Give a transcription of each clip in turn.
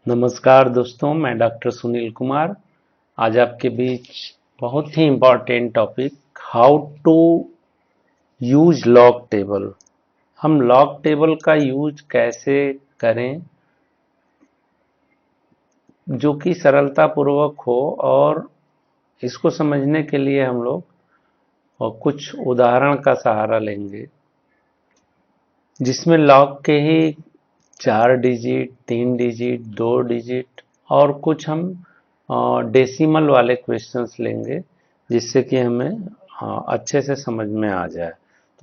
नमस्कार दोस्तों, मैं डॉक्टर सुनील कुमार आज आपके बीच बहुत ही important topic how to use log table. हम लॉग टेबल का यूज कैसे करें जो कि सरलता पूर्वक हो, और इसको समझने के लिए हम लोग कुछ उदाहरण का सहारा लेंगे जिसमें लॉग के ही 4 डिजिट, 3 डिजिट, 2 डिजिट और कुछ हम डेसिमल वाले क्वेश्चंस लेंगे जिससे कि हमें अच्छे से समझ में आ जाए।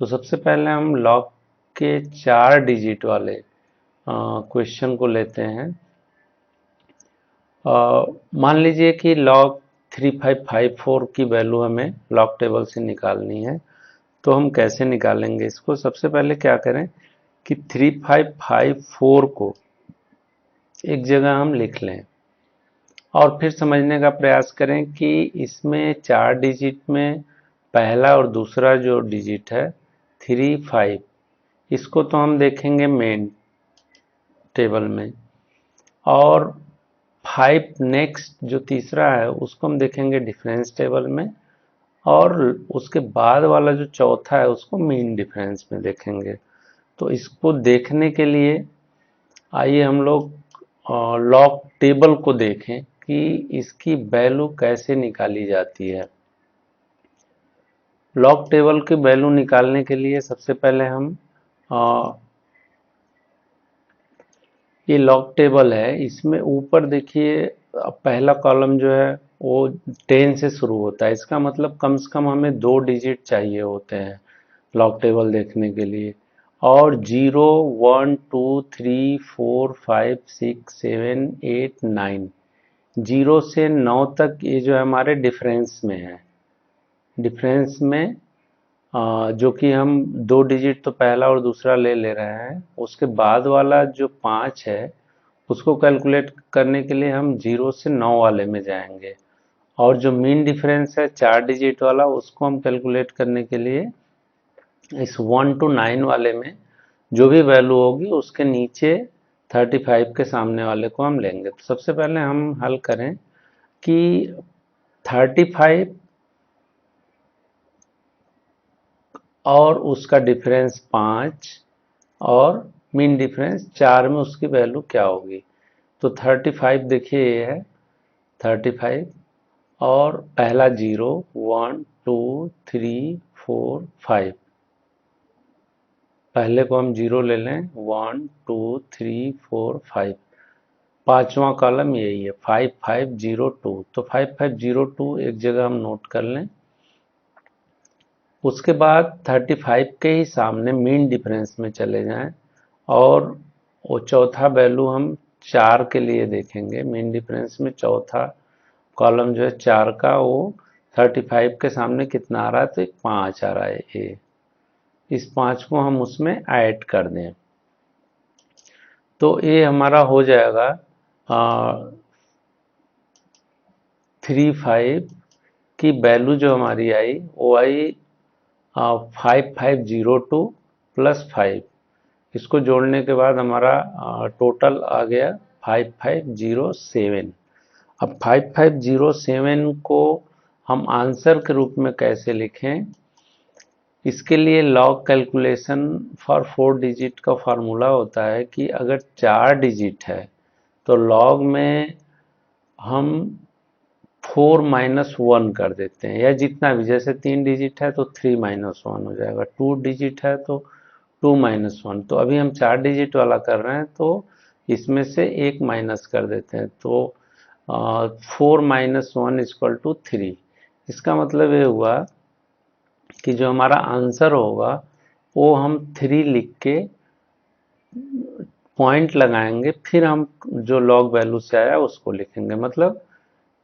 तो सबसे पहले हम लॉग के 4 डिजिट वाले क्वेश्चन को लेते हैं। मान लीजिए कि लॉग 3554 की वैल्यू हमें लॉग टेबल से निकालनी है। तो हम कैसे निकालेंगे इसको? सबसे पहले क्या करें कि 3554 को एक जगह हम लिख लें और फिर समझने का प्रयास करें कि इसमें 4 डिजिट में पहला और दूसरा जो डिजिट है 35, इसको तो हम देखेंगे मेन टेबल में, और 5 नेक्स्ट जो तीसरा है उसको हम देखेंगे डिफरेंस टेबल में, और उसके बाद वाला जो चौथा है उसको मीन डिफरेंस में देखेंगे। तो इसको देखने के लिए आइए हम लोग लॉग टेबल को देखें कि इसकी वैल्यू कैसे निकाली जाती है। लॉग टेबल की वैल्यू निकालने के लिए सबसे पहले हम ये लॉग टेबल है, इसमें ऊपर देखिए पहला कॉलम जो है वो 10 से शुरू होता है। इसका मतलब कम से कम हमें 2 डिजिट चाहिए होते हैं लॉग टेबल देखने के लिए। और 0, 1, 2, 3, 4, 5, 6, 7, 8, 9, 0 से 9 तक ये जो है हमारे डिफरेंस में है। डिफरेंस में जो कि हम 2 डिजिट तो पहला और दूसरा ले ले रहे हैं, उसके बाद वाला जो 5 है उसको कैलकुलेट करने के लिए हम 0 से 9 वाले में जाएंगे, और जो मीन डिफरेंस है 4 डिजिट वाला उसको हम कैलकुलेट करने के लिए इस 1 to 9 वाले में जो भी वैल्यू होगी उसके नीचे 35 के सामने वाले को हम लेंगे। तो सबसे पहले हम हल करें कि 35 और उसका डिफरेंस 5 और मीन डिफरेंस 4 में उसकी वैल्यू क्या होगी। तो 35 देखिए ये है 35, और पहला 0, 1, 2, 3, 4, 5, पहले को हम 0 ले लें, 1, 2, 3, 4, 5, पांचवा कॉलम यही है 5502। तो 5502 एक जगह हम नोट कर लें। उसके बाद 35 के ही सामने मीन डिफरेंस में चले जाएं, और वो चौथा वैल्यू हम 4 के लिए देखेंगे। मीन डिफरेंस में चौथा कॉलम जो है 4 का, वो 35 के सामने कितना आ रहा है? तो एक 5 आ रहा है। ए इस 5 को हम उसमें ऐड कर दें तो ये हमारा हो जाएगा 35 की वैल्यू जो हमारी आई वो आई 5502 प्लस 5। इसको जोड़ने के बाद हमारा टोटल आ गया 5507। अब 5507 को हम आंसर के रूप में कैसे लिखें? इसके लिए लॉग कैलकुलेशन फॉर 4 डिजिट का फार्मूला होता है कि अगर 4 डिजिट है तो लॉग में हम 4-1 कर देते हैं, या जितना भी, जैसे 3 डिजिट है तो 3-1 हो जाएगा, 2 डिजिट है तो 2-1। तो अभी हम 4 डिजिट वाला कर रहे हैं तो इसमें से एक माइनस कर देते हैं, तो 4-1 = 3। इसका मतलब ये हुआ कि जो हमारा आंसर होगा वो हम 3 लिख के पॉइंट लगाएंगे, फिर हम जो लॉग वैल्यू से आया उसको लिखेंगे। मतलब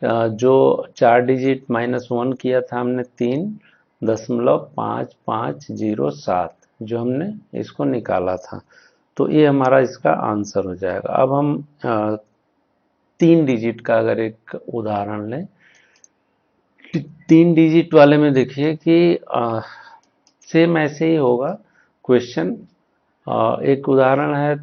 जो 4 डिजिट -1 किया था हमने 3.5507 जो हमने इसको निकाला था। तो ये हमारा इसका आंसर हो जाएगा। अब हम 3 डिजिट का अगर एक उदाहरण लें, 3 डिजिट वाले में देखिए कि सेम ऐसे ही होगा क्वेश्चन। एक उदाहरण है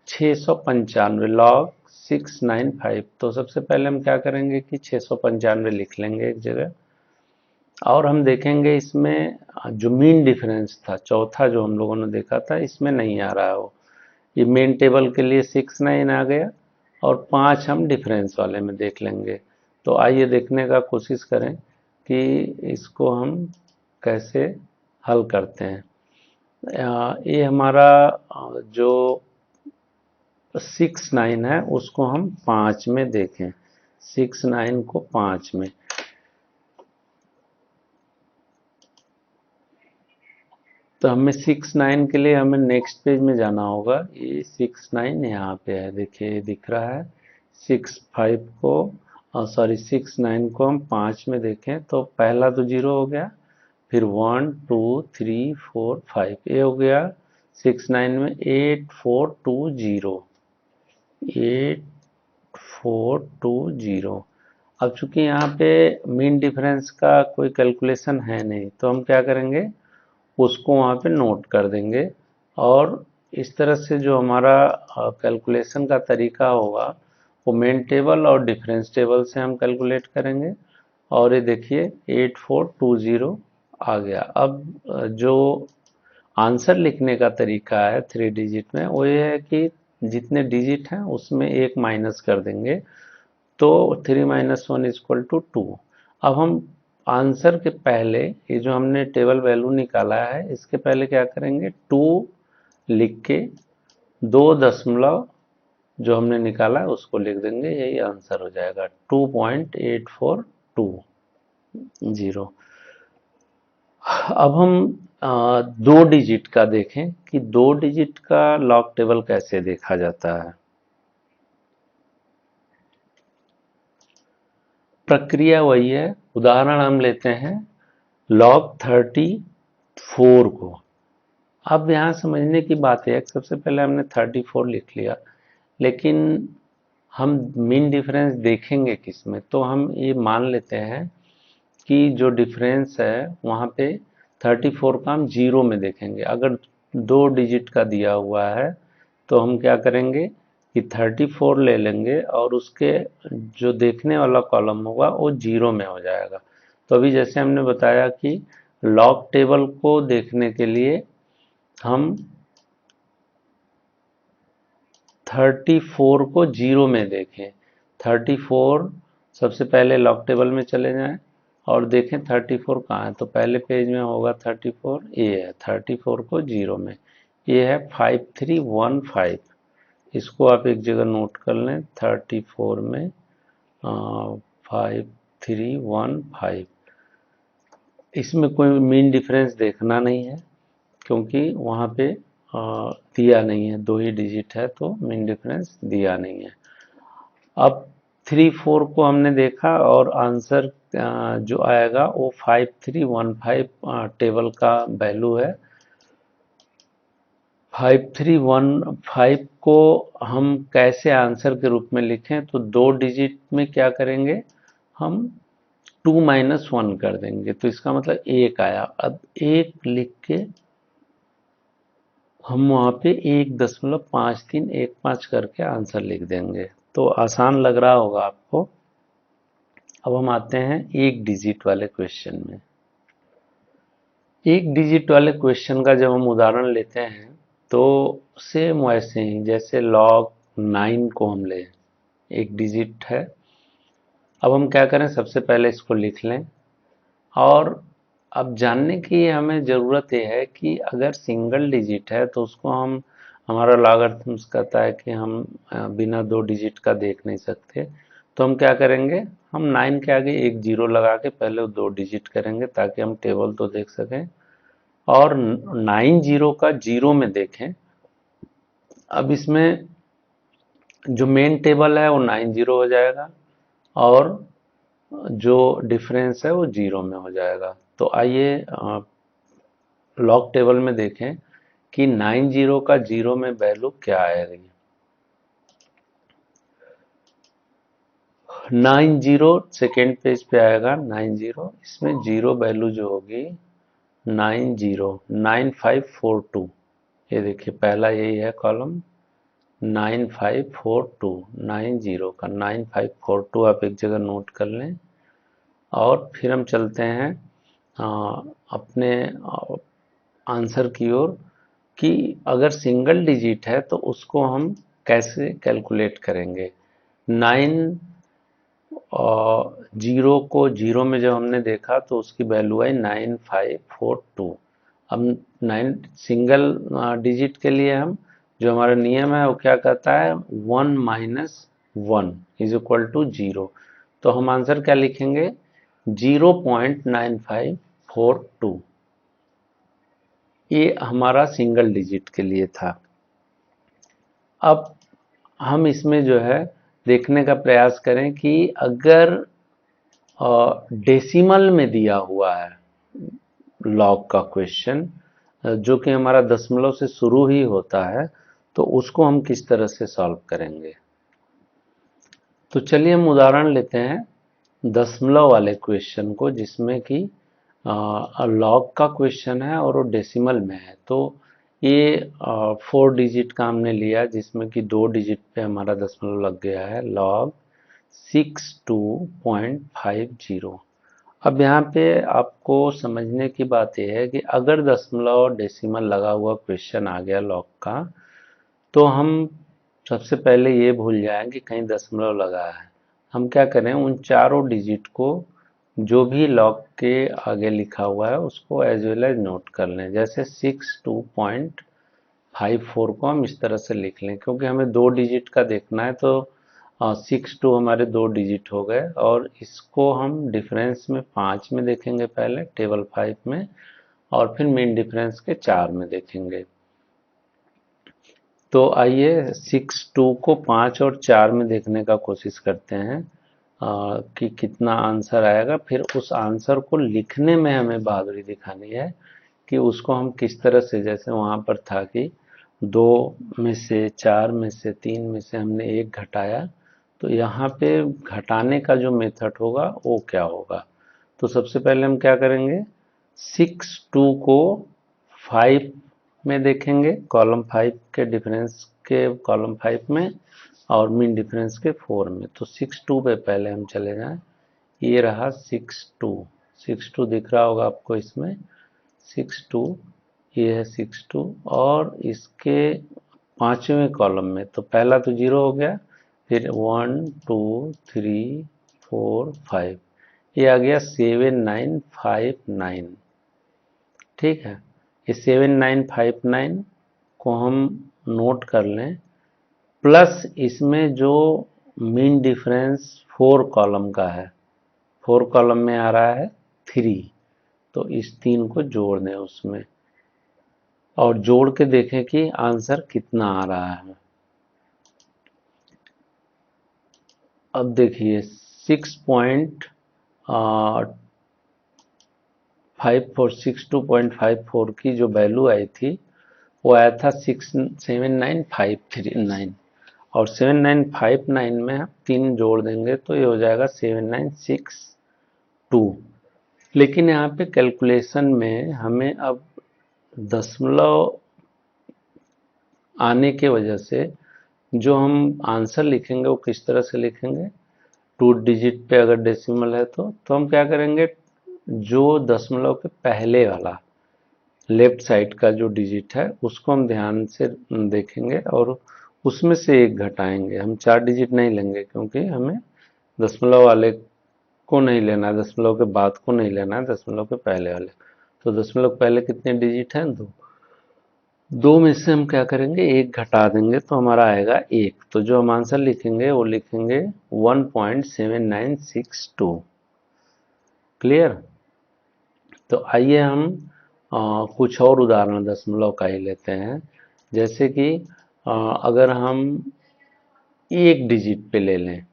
695, लॉग 695। तो सबसे पहले हम क्या करेंगे कि 695 लिख लेंगे एक जगह, और हम देखेंगे इसमें जो मीन डिफरेंस था चौथा जो हम लोगों ने देखा था, इसमें नहीं आ रहा है वो। ये मेन टेबल के लिए 69 आ गया, और 5 हम डिफरेंस वाले में देख लेंगे। तो आइए देखने का कोशिश करें कि इसको हम कैसे हल करते हैं। ये हमारा जो 69 है उसको हम 5 में देखें, 69 को 5 में। तो हमें 69 के लिए हमें नेक्स्ट पेज में जाना होगा। ये 69 यहाँ पे है, देखिए ये दिख रहा है। 65 को सॉरी 69 को हम 5 में देखें तो पहला तो 0 हो गया, फिर 1 2 3 4 5 ये हो गया 69 में 8420, 8420। अब चूंकि यहाँ पे मीन डिफरेंस का कोई कैलकुलेशन है नहीं, तो हम क्या करेंगे, उसको वहाँ पे नोट कर देंगे। और इस तरह से जो हमारा कैलकुलेशन का तरीका होगा वो मेन टेबल और डिफरेंस टेबल से हम कैलकुलेट करेंगे। और ये देखिए 8420 आ गया। अब जो आंसर लिखने का तरीका है 3 डिजिट में, वो ये है कि जितने डिजिट हैं उसमें एक माइनस कर देंगे, तो 3 माइनस 1 इक्वल टू 2। अब हम आंसर के पहले ये जो हमने टेबल वैल्यू निकाला है इसके पहले क्या करेंगे, 2 लिख के 2 दशमलव जो हमने निकाला है उसको लिख देंगे, यही आंसर हो जाएगा 2.8420। अब हम दो डिजिट का देखें कि दो डिजिट का लॉग टेबल कैसे देखा जाता है। प्रक्रिया वही है। उदाहरण हम लेते हैं log 34 को। अब यहाँ समझने की बात है, सबसे पहले हमने 34 लिख लिया, लेकिन हम मीन डिफरेंस देखेंगे किस में, तो हम ये मान लेते हैं कि जो डिफरेंस है वहाँ पे 34 का हम जीरो में देखेंगे। अगर दो डिजिट का दिया हुआ है तो हम क्या करेंगे कि 34 ले लेंगे और उसके जो देखने वाला कॉलम होगा वो जीरो में हो जाएगा। तो अभी जैसे हमने बताया कि लॉग टेबल को देखने के लिए हम 34 को जीरो में देखें। 34 सबसे पहले लॉग टेबल में चले जाएं और देखें 34 कहाँ है, तो पहले पेज में होगा 34, ये है 34 को जीरो में, ये है 5315। इसको आप एक जगह नोट कर लें, 34 में 5315। इसमें कोई मीन डिफरेंस देखना नहीं है क्योंकि वहाँ पे दिया नहीं है, दो ही डिजिट है तो मीन डिफरेंस दिया नहीं है। अब 34 को हमने देखा और आंसर जो आएगा वो 5315 टेबल का वैल्यू है। 5315 को हम कैसे आंसर के रूप में लिखें, तो दो डिजिट में क्या करेंगे, हम 2 माइनस 1 कर देंगे, तो इसका मतलब एक आया। अब एक लिख के हम वहाँ पे 1.5315 करके आंसर लिख देंगे। तो आसान लग रहा होगा आपको। अब हम आते हैं एक डिजिट वाले क्वेश्चन में। एक डिजिट वाले क्वेश्चन का जब हम उदाहरण लेते हैं तो सेम वैसे ही जैसे log 9 को हम लें, एक डिजिट है। अब हम क्या करें, सबसे पहले इसको लिख लें। और अब जानने की हमें ज़रूरत ये है कि अगर सिंगल डिजिट है तो उसको हम, हमारा लॉगरिथम्स कहता है कि हम बिना दो डिजिट का देख नहीं सकते, तो हम क्या करेंगे, हम 9 के आगे एक जीरो लगा के पहले वो दो डिजिट करेंगे ताकि हम टेबल तो देख सकें। और 90 का जीरो में देखें। अब इसमें जो मेन टेबल है वो 90 हो जाएगा और जो डिफरेंस है वो जीरो में हो जाएगा। तो आइए लॉग टेबल में देखें कि 90 का जीरो में वैल्यू क्या आएगी। 90 सेकेंड पेज पे आएगा, 90 इसमें जीरो वैल्यू जो होगी 90 9542। ये देखिए पहला यही है कॉलम 9542, 90 का 9542 आप एक जगह नोट कर लें। और फिर हम चलते हैं अपने आंसर की ओर कि अगर सिंगल डिजिट है तो उसको हम कैसे कैलकुलेट करेंगे। 9 को जीरो में जब हमने देखा तो उसकी वैल्यू आई 9542। अब 9 सिंगल डिजिट के लिए हम जो हमारा नियम है वो क्या कहता है, 1 - 1 = 0। तो हम आंसर क्या लिखेंगे, 0.9542। ये हमारा सिंगल डिजिट के लिए था। अब हम इसमें जो है देखने का प्रयास करें कि अगर डेसिमल में दिया हुआ है लॉग का क्वेश्चन, जो कि हमारा दशमलव से शुरू ही होता है, तो उसको हम किस तरह से सॉल्व करेंगे। तो चलिए हम उदाहरण लेते हैं दशमलव वाले क्वेश्चन को, जिसमें कि लॉग का क्वेश्चन है और वो डेसिमल में है। तो ये 4 डिजिट का हमने लिया, जिसमें कि 2 डिजिट पे हमारा दशमलव लग गया है, log 62.50। अब यहाँ पे आपको समझने की बात यह है कि अगर दशमलव डेसिमल लगा हुआ क्वेश्चन आ गया लॉग का, तो हम सबसे पहले ये भूल जाएं कि कहीं दशमलव लगा है। हम क्या करें, उन चारों डिजिट को जो भी लॉग के आगे लिखा हुआ है उसको एज वेल एज नोट कर लें। जैसे 62.54 को हम इस तरह से लिख लें, क्योंकि हमें 2 डिजिट का देखना है। तो 62 हमारे 2 डिजिट हो गए, और इसको हम डिफरेंस में 5 में देखेंगे, पहले टेबल 5 में, और फिर मीन डिफरेंस के 4 में देखेंगे। तो आइए 62 को 5 और 4 में देखने का कोशिश करते हैं कि कितना आंसर आएगा। फिर उस आंसर को लिखने में हमें बहादुरी दिखानी है कि उसको हम किस तरह से, जैसे वहाँ पर था कि 2 में से, 4 में से, 3 में से हमने एक घटाया, तो यहाँ पे घटाने का जो मेथड होगा वो क्या होगा। तो सबसे पहले हम क्या करेंगे, 62 को 5 में देखेंगे, कॉलम 5 के डिफरेंस के कॉलम 5 में, और मीन डिफरेंस के 4 में। तो 62 पे पहले हम चले जाएं। ये रहा 62, 62 दिख रहा होगा आपको इसमें, 62, ये है 62, और इसके पांचवें कॉलम में तो पहला तो 0 हो गया, फिर 1 2 3 4 5, ये आ गया 7959। ठीक है, ये 7959 को हम नोट कर लें, प्लस इसमें जो मीन डिफरेंस 4 कॉलम का है, 4 कॉलम में आ रहा है 3, तो इस 3 को जोड़ दें उसमें, और जोड़ के देखें कि आंसर कितना आ रहा है। अब देखिए 62.54 की जो वैल्यू आई थी वो आया था 679,539, और 7959 में हम 3 जोड़ देंगे तो ये हो जाएगा 7962। लेकिन यहाँ पे कैलकुलेशन में हमें अब दशमलव आने के वजह से जो हम आंसर लिखेंगे वो किस तरह से लिखेंगे, 2 डिजिट पे अगर डेसिमल है तो हम क्या करेंगे, जो दशमलव के पहले वाला लेफ्ट साइड का जो डिजिट है उसको हम ध्यान से देखेंगे, और उसमें से एक घटाएंगे। हम 4 डिजिट नहीं लेंगे, क्योंकि हमें दशमलव वाले को नहीं लेना है, दशमलव के बाद को नहीं लेना है, दशमलव के पहले वाले। तो दशमलव पहले कितने डिजिट हैं, 2, 2 में से हम क्या करेंगे, एक घटा देंगे तो हमारा आएगा 1। तो जो हम आंसर लिखेंगे वो लिखेंगे 1.7962। क्लियर। तो आइए हम कुछ और उदाहरण दशमलव का ही लेते हैं। जैसे कि अगर हम एक डिजिट पे ले लें,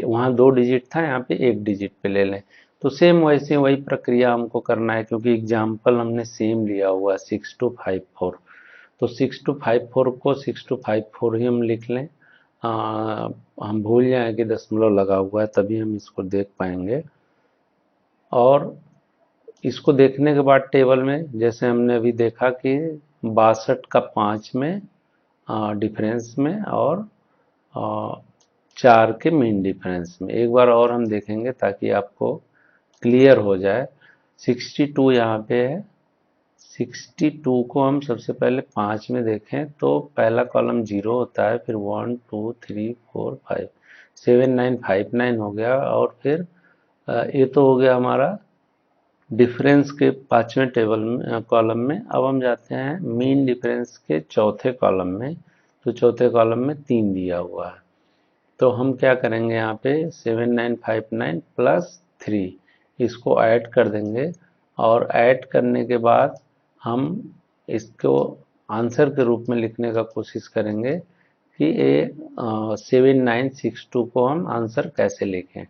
वहाँ 2 डिजिट था, यहाँ पे एक डिजिट पे ले लें, तो सेम वैसे वही प्रक्रिया हमको करना है, क्योंकि एग्जाम्पल हमने सेम लिया हुआ है 6254। तो 6254 को 6254 ही हम लिख लें। हम भूल जाएं कि दशमलव लगा हुआ है, तभी हम इसको देख पाएंगे। और इसको देखने के बाद टेबल में, जैसे हमने अभी देखा कि 62 का 5 में डिफरेंस में और 4 के मीन डिफरेंस में। एक बार और हम देखेंगे ताकि आपको क्लियर हो जाए। 62 यहाँ पे है, 62 को हम सबसे पहले 5 में देखें तो पहला कॉलम 0 होता है, फिर 1 2 3 4 5 7 9 5 9 हो गया, और फिर ये तो हो गया हमारा डिफरेंस के 5वें टेबल में कॉलम में। अब हम जाते हैं मीन डिफरेंस के चौथे कॉलम में। तो चौथे कॉलम में 3 दिया हुआ है, तो हम क्या करेंगे यहाँ पे 7959 प्लस 3 इसको ऐड कर देंगे, और ऐड करने के बाद हम इसको आंसर के रूप में लिखने का कोशिश करेंगे कि ये 7962 को हम आंसर कैसे लिखें।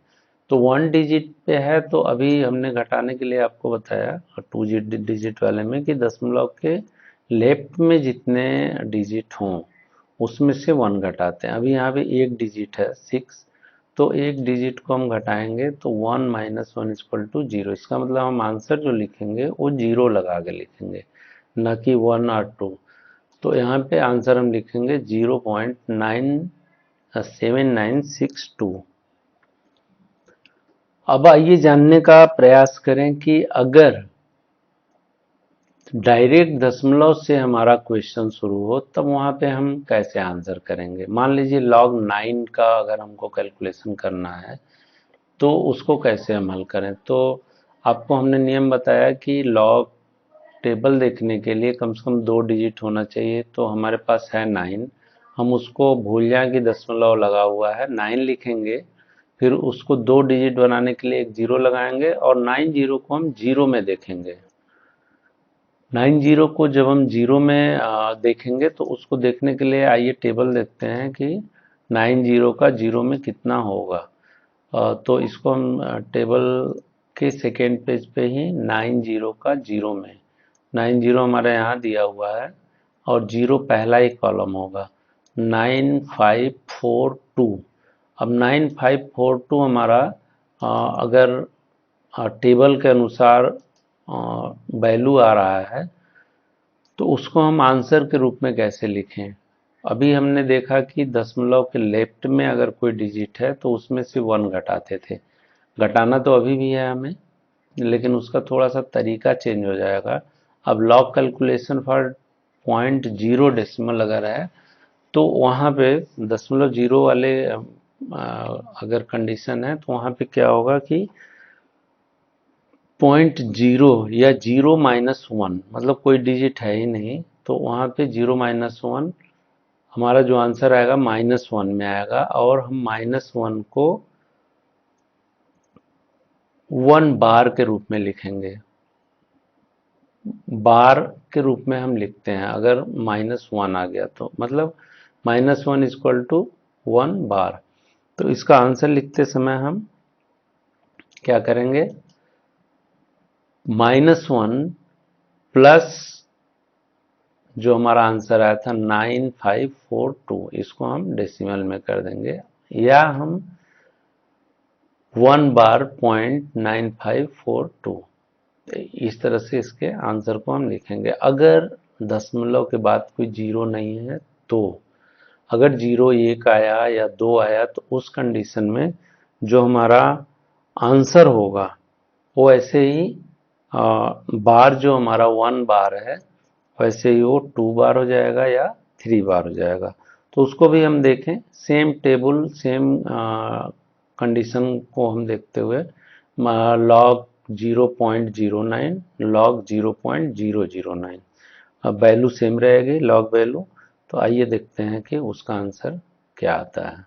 तो 1 डिजिट पे है, तो अभी हमने घटाने के लिए आपको बताया 2 डिजिट वाले में कि दशमलव के लेफ्ट में जितने डिजिट हों उसमें से 1 घटाते हैं। अभी यहाँ पे एक डिजिट है 6, तो एक डिजिट को हम घटाएंगे तो 1 माइनस 1 इक्वल टू 0। इसका मतलब हम आंसर जो लिखेंगे वो 0 लगा के लिखेंगे, न कि 1 और 2। तो यहाँ पे आंसर हम लिखेंगे 0.7962। अब आइए जानने का प्रयास करें कि अगर डायरेक्ट दशमलव से हमारा क्वेश्चन शुरू हो तब वहाँ पे हम कैसे आंसर करेंगे। मान लीजिए log 9 का अगर हमको कैलकुलेशन करना है तो उसको कैसे हम हल करें। तो आपको हमने नियम बताया कि लॉग टेबल देखने के लिए कम से कम 2 डिजिट होना चाहिए। तो हमारे पास है 9, हम उसको भूल जाएं कि दशमलव लगा हुआ है, 9 लिखेंगे, फिर उसको 2 डिजिट बनाने के लिए एक 0 लगाएंगे और 90 को हम 0 में देखेंगे। 90 को जब हम 0 में देखेंगे तो उसको देखने के लिए आइए टेबल देखते हैं कि 90 का 0 में कितना होगा। तो इसको हम टेबल के सेकेंड पेज पे ही 90 का 0 में, 90 हमारे यहाँ दिया हुआ है और 0 पहला ही कॉलम होगा 9542। अब 9542 हमारा अगर टेबल के अनुसार वैल्यू आ रहा है तो उसको हम आंसर के रूप में कैसे लिखें। अभी हमने देखा कि दशमलव के लेफ्ट में अगर कोई डिजिट है तो उसमें से 1 घटाते थे। घटाना तो अभी भी है हमें, लेकिन उसका थोड़ा सा तरीका चेंज हो जाएगा। अब लॉग कैलकुलेशन फॉर 0.0 डेसिमल अगर है तो वहाँ पे दशमलव 0 वाले अगर कंडीशन है तो वहाँ पे क्या होगा कि 0.0 या 0-1, मतलब कोई डिजिट है ही नहीं, तो वहाँ पे 0-1 हमारा जो आंसर आएगा -1 में आएगा, और हम -1 को 1 बार के रूप में लिखेंगे। बार के रूप में हम लिखते हैं अगर -1 आ गया तो, मतलब -1 इक्वल टू 1 बार। तो इसका आंसर लिखते समय हम क्या करेंगे, -1 प्लस जो हमारा आंसर आया था 9542, इसको हम डेसिमल में कर देंगे, या हम 1 बार 0.9542, इस तरह से इसके आंसर को हम लिखेंगे। अगर दशमलव के बाद कोई 0 नहीं है तो, अगर 0 1 आया या 2 आया तो उस कंडीशन में जो हमारा आंसर होगा वो ऐसे ही बार जो हमारा 1 बार है वैसे ही वो 2 बार हो जाएगा या 3 बार हो जाएगा। तो उसको भी हम देखें, सेम टेबल सेम कंडीशन को हम देखते हुए लॉग 0.09 लॉग 0.009, अब वैल्यू सेम रहेगी लॉग वैल्यू। तो आइए देखते हैं कि उसका आंसर क्या आता है।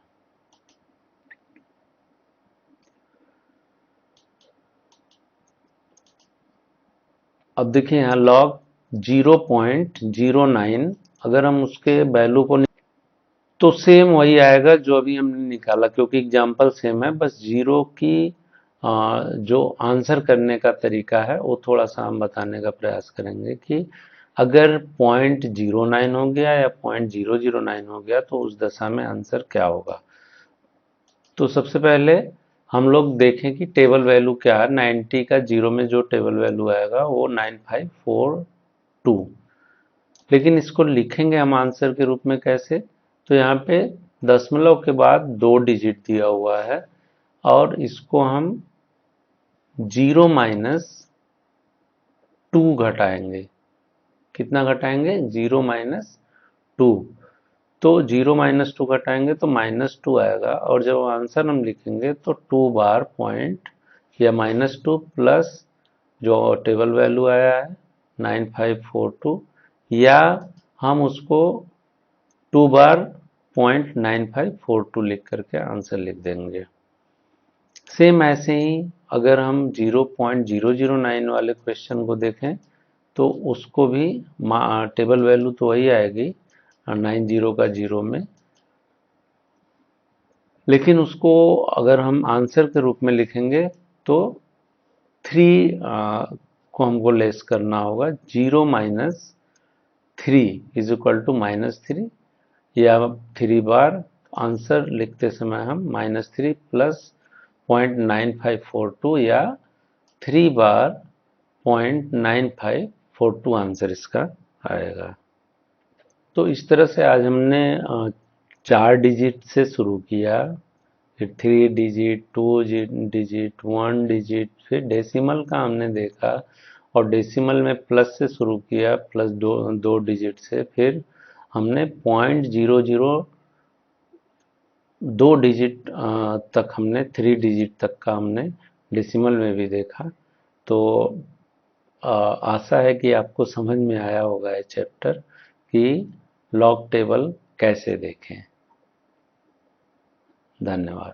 अब देखिए यहाँ लॉग 0.09 अगर हम उसके वैल्यू को तो सेम वही आएगा जो अभी हमने निकाला, क्योंकि एग्जाम्पल सेम है, बस 0 की जो आंसर करने का तरीका है वो थोड़ा सा हम बताने का प्रयास करेंगे कि अगर 0.09 हो गया या 0.009 हो गया तो उस दशा में आंसर क्या होगा। तो सबसे पहले हम लोग देखें कि टेबल वैल्यू क्या है। 90 का 0 में जो टेबल वैल्यू आएगा वो 9542, लेकिन इसको लिखेंगे हम आंसर के रूप में कैसे? तो यहाँ पे दशमलव के बाद 2 डिजिट दिया हुआ है और इसको हम 0 माइनस 2 घटाएंगे। कितना घटाएंगे? 0 माइनस 2। तो 0 माइनस 2 घटाएंगे तो -2 आएगा और जब आंसर हम लिखेंगे तो 2 बार पॉइंट या -2 प्लस जो टेबल वैल्यू आया है 9542, या हम उसको 2 बार 0.9542 लिख करके आंसर लिख देंगे। सेम ऐसे ही अगर हम 0.009 वाले क्वेश्चन को देखें तो उसको भी टेबल वैल्यू तो वही आएगी 90 का 0 में, लेकिन उसको अगर हम आंसर के रूप में लिखेंगे तो 3 को हमको लेस करना होगा। 0 माइनस 3 इज इक्वल टू -3, या 3 बार आंसर लिखते समय हम -3 प्लस 0.9542 या 3 बार 0.9542 आंसर इसका आएगा। तो इस तरह से आज हमने 4 डिजिट से शुरू किया, फिर 3 डिजिट, 2 डिजिट, 1 डिजिट, फिर डेसिमल का हमने देखा और डेसिमल में प्लस से शुरू किया, प्लस 2 डिजिट से, फिर हमने 0.002 डिजिट तक हमने 3 डिजिट तक का हमने डेसिमल में भी देखा। तो आशा है कि आपको समझ में आया होगा ये चैप्टर कि लॉग टेबल कैसे देखें। धन्यवाद।